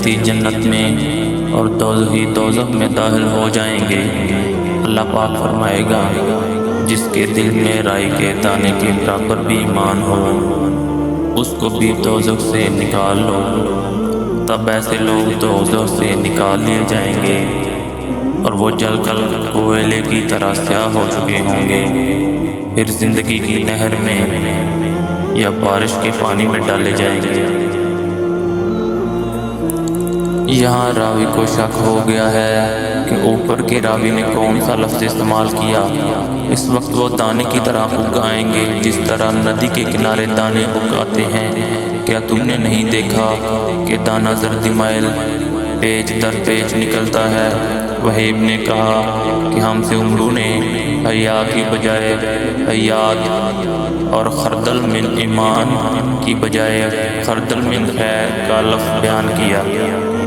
جنتی جنت میں اور دوزخی دوزخ میں داخل ہو جائیں گے۔ اللہ پاک فرمائے گا جس کے دل میں رائی کے دانے کے برابر بھی ایمان ہو اس کو بھی دوزخ سے نکال لو۔ تب ایسے لوگ دوزخ سے نکال لیے جائیں گے اور وہ جل کر کوئلے کی طرح سیاہ ہو چکے ہوں گے، پھر زندگی کی نہر میں یا بارش کے پانی میں ڈالے جائیں گے۔ یہاں راوی کو شک ہو گیا ہے کہ اوپر کے راوی نے کون سا لفظ استعمال کیا۔ اس وقت وہ دانے کی طرح اگ آئیں گے جس طرح ندی کے کنارے دانے اگ آتے ہیں۔ کیا تم نے نہیں دیکھا کہ دانہ زردی مائل پیج در پیج نکلتا ہے؟ وہیب نے کہا کہ ہم سے عمرو نے حیا کی بجائے حیات اور خردل من ایمان کی بجائے خردل من خیر کا لفظ بیان کیا۔